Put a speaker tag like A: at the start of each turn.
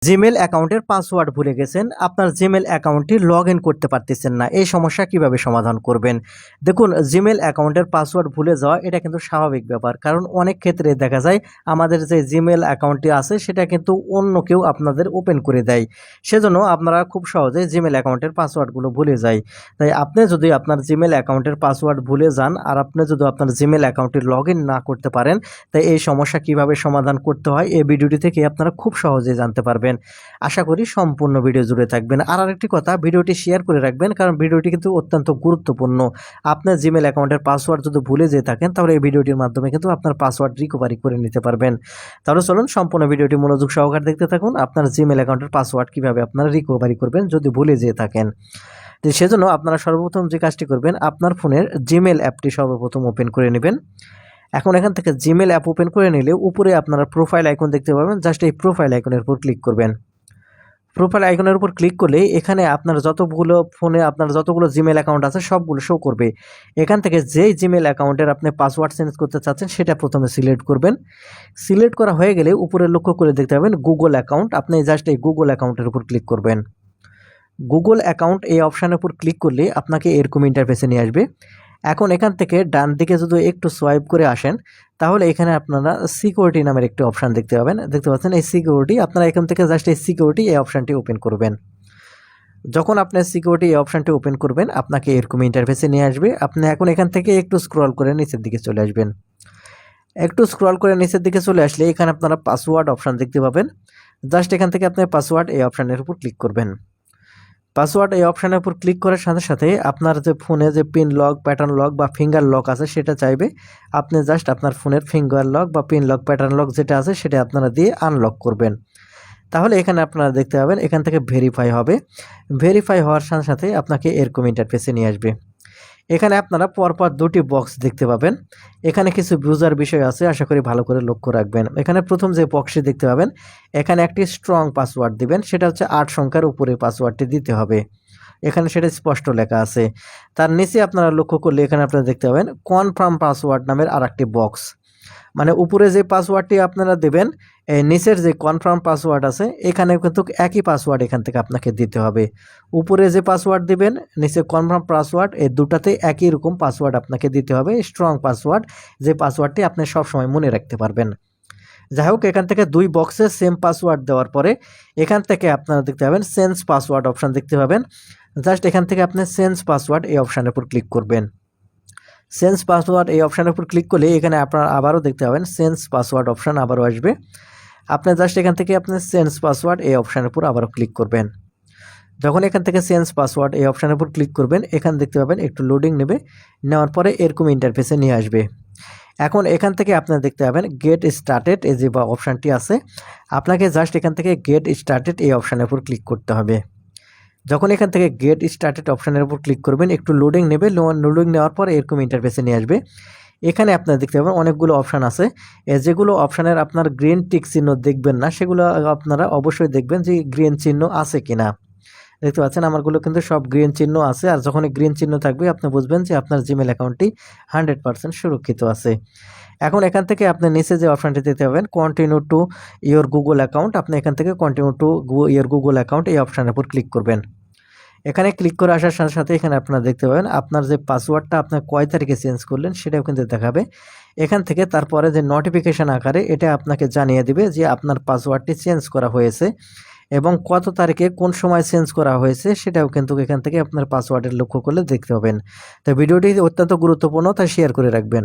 A: Gmail অ্যাকাউন্টের password ভুলে গেছেন, আপনার জিমেল অ্যাকাউন্টটি লগ ইন করতে পারতেছেন না। এই সমস্যা কিভাবে সমাধান করবেন? দেখুন, জিমেল অ্যাকাউন্টের পাসওয়ার্ড ভুলে যাওয়া এটা কিন্তু স্বাভাবিক ব্যাপার। কারণ অনেক ক্ষেত্রে দেখা যায় আমাদের যে জিমেল অ্যাকাউন্টটি আছে সেটা কিন্তু অন্য কেউ আপনাদের ওপেন করে দেয়। সেজন্য আপনারা খুব সহজে জিমেল অ্যাকাউন্টের পাসওয়ার্ডগুলো ভুলে যায়। তাই আপনি যদি আপনার জিমেল অ্যাকাউন্টের পাসওয়ার্ড ভুলে যান আর আপনি যদি আপনার জিমেল অ্যাকাউন্টটি লগ ইন না করতে পারেন, তাই এই সমস্যা কিভাবে সমাধান করতে হয় এই ভিডিওটি থেকে আপনারা খুব সহজেই জানতে পারবেন। আশা করি সম্পূর্ণ ভিডিও জুড়ে থাকবেন। আর আরেকটি কথা, ভিডিওটি শেয়ার করে রাখবেন, কারণ ভিডিওটি কিন্তু অত্যন্ত গুরুত্বপূর্ণ। আপনার জিমেল অ্যাকাউন্টের পাসওয়ার্ড যদি ভুলে যেয়ে থাকেন তাহলে এই ভিডিওটির মাধ্যমে কিন্তু আপনার পাসওয়ার্ড রিকভারি করে নিতে পারবেন। তাহলে চলুন সম্পূর্ণ ভিডিওটি মনোযোগ সহকারে দেখতে থাকুন। আপনার জিমেল অ্যাকাউন্টের পাসওয়ার্ড কিভাবে আপনারা রিকভারি করবেন যদি ভুলে যেয়ে থাকেন। তো সেজন্য আপনারা সর্বপ্রথম যে কাজটি করবেন, আপনার ফোনের জিমেল অ্যাপটি সর্বপ্রথম ওপেন করে নেবেন। এখন এখান থেকে জিমেল অ্যাপ ওপেন করে নিলে উপরে আপনারা প্রোফাইল আইকন দেখতে পাবেন। জাস্ট এই প্রোফাইল আইকনের উপর ক্লিক করবেন। প্রোফাইল আইকনের উপর ক্লিক করলে এখানে আপনার যতগুলো জিমেল অ্যাকাউন্ট আছে সবগুলো শো করবে। এখান থেকে যেই জিমেল অ্যাকাউন্টের আপনি পাসওয়ার্ড চেঞ্জ করতে চাচ্ছেন সেটা প্রথমে সিলেক্ট করবেন। সিলেক্ট করা হয়ে গেলে উপরে লক্ষ্য করে দেখতে পাবেন গুগল অ্যাকাউন্ট। আপনি জাস্ট এই গুগল অ্যাকাউন্টের উপর ক্লিক করবেন। গুগল অ্যাকাউন্ট এই অপশানের উপর ক্লিক করলে আপনাকে এরকম ইন্টারফেসে নিয়ে আসবে। এখন এখান থেকে ডান দিকে যদি একটু সোয়াইপ করে আসেন তাহলে এখানে আপনারা সিকিউরিটি নামের একটি অপশান দেখতে পাচ্ছেন। এই সিকিউরিটি, আপনারা এখান থেকে জাস্ট এই সিকিউরিটি এই অপশানটি ওপেন করবেন। যখন আপনি সিকিউরিটি এই অপশানটি ওপেন করবেন আপনাকে এরকম ইন্টারফেসে নিয়ে আসবে। আপনি এখন এখান থেকে একটু স্ক্রল করে নিচের দিকে চলে আসবেন। একটু স্ক্রল করে নিচের দিকে চলে আসলে এখানে আপনারা পাসওয়ার্ড অপশান দেখতে পাবেন। জাস্ট এখান থেকে আপনি পাসওয়ার্ড এই অপশানের উপর ক্লিক করবেন। পাসওয়ার্ড এই অপশানের উপর ক্লিক করার সাথে সাথে আপনার যে ফোনে যে পিন লক, প্যাটার্ন লক বা ফিঙ্গার লক আছে সেটা চাইবে। আপনি জাস্ট আপনার ফোনের ফিঙ্গার লক বা পিন লক, প্যাটার্ন লক যেটা আছে সেটা আপনারা দিয়ে আনলক করবেন। তাহলে এখানে আপনারা দেখতে পাবেন এখান থেকে ভেরিফাই হবে। ভেরিফাই হওয়ার সাথে সাথে আপনাকে এরকম ইন্টারফেসে নিয়ে আসবে। এখানে আপনারা পরপর দুটি বক্স দেখতে পাবেন। এখানে কিছু বুঝার বিষয় আছে, আশা করি ভালো করে লক্ষ্য রাখবেন। এখানে প্রথম যে বক্সটি দেখতে পাবেন এখানে একটি স্ট্রং পাসওয়ার্ড দিবেন, সেটা হচ্ছে 8 সংখ্যার উপরে পাসওয়ার্ডটি দিতে হবে। এখানে সেটা স্পষ্ট লেখা আছে। তার নিচে আপনারা লক্ষ্য করলে এখানে আপনারা দেখতে পাবেন কনফার্ম পাসওয়ার্ড নামের আরেকটি বক্স। মানে উপরে যে পাসওয়ার্ডটি আপনারা দেবেন, এই নিচের যে কনফার্ম পাসওয়ার্ড আছে এখানে কিন্তু একই পাসওয়ার্ড এখান থেকে আপনাকে দিতে হবে। উপরে যে পাসওয়ার্ড দিবেন, নিচে কনফার্ম পাসওয়ার্ড, এই দুটাতে একই রকম পাসওয়ার্ড আপনাকে দিতে হবে, স্ট্রং পাসওয়ার্ড, যে পাসওয়ার্ডটি আপনি সবসময় মনে রাখতে পারবেন। যাই হোক, এখান থেকে দুই বক্সে সেম পাসওয়ার্ড দেওয়ার পরে এখান থেকে আপনারা দেখতে পাবেন চেঞ্জ পাসওয়ার্ড অপশান দেখতে পাবেন। জাস্ট এখান থেকে আপনি চেঞ্জ পাসওয়ার্ড এই অপশানের উপর ক্লিক করবেন। চেঞ্জ পাসওয়ার্ড এই অপশানের উপর ক্লিক করলে এখানে আপনারা আবারও দেখতে পাবেন চেঞ্জ পাসওয়ার্ড অপশান আবারও আসবে। আপনি জাস্ট এখান থেকে আপনি চেঞ্জ পাসওয়ার্ড এই অপশানের উপর আবারও ক্লিক করবেন। যখন এখান থেকে চেঞ্জ পাসওয়ার্ড এই অপশানের উপর ক্লিক করবেন এখান দেখতে পাবেন একটু লোডিং নেবে, নেওয়ার পরে এরকম ইন্টারফেসে নিয়ে আসবে। এখন এখান থেকে আপনারা দেখতে পাবেন গেট স্টার্টেড এই যে অপশানটি আছে, আপনাকে জাস্ট এখান থেকে গেট স্টার্টেড এই অপশানের উপর ক্লিক করতে হবে। যখন এখান থেকে গেট স্টার্টেড অপশানের উপর ক্লিক করবেন একটু লোডিং নেবে, লোডিং নেওয়ার পর এরকম ইন্টারফেসে নিয়ে আসবে। এখানে আপনারা দেখতে পাবেন অনেকগুলো অপশান আছে। যেগুলো অপশানের আপনার গ্রিন টিক চিহ্ন দেখবেন না সেগুলো আপনারা অবশ্যই দেখবেন যে গ্রিন চিহ্ন আছে কিনা। দেখতে পাচ্ছেন আমারগুলো কিন্তু সব গ্রিন চিহ্ন আছে, আর যখন গ্রিন চিহ্ন থাকবে আপনি বুঝবেন যে আপনার জিমেল অ্যাকাউন্টটি 100% সুরক্ষিত আছে। এখন এখান থেকে আপনি নিচে যে অপশানটি দিতে পাবেন continue to your Google account, আপনি এখান থেকে continue to your Google account এই অপশানের উপর ক্লিক করবেন। এখানে ক্লিক করে আসার সাথে সাথে এখানে আপনারা দেখতে পাবেন আপনার যে পাসওয়ার্ডটা আপনার কয় তারিখে চেঞ্জ করলেন সেটাও কিন্তু দেখাবে। এখান থেকে তারপরে যে নোটিফিকেশান আকারে এটা আপনাকে জানিয়ে দিবে যে আপনার পাসওয়ার্ডটি চেঞ্জ করা হয়েছে এবং কত তারিখে কোন সময় চেঞ্জ করা হয়েছে সেটাও কিন্তু এখান থেকে আপনার পাসওয়ার্ডের লক্ষ্য করলে দেখতে পাবেন। তো ভিডিওটি অত্যন্ত গুরুত্বপূর্ণ, তাই শেয়ার করে রাখবেন।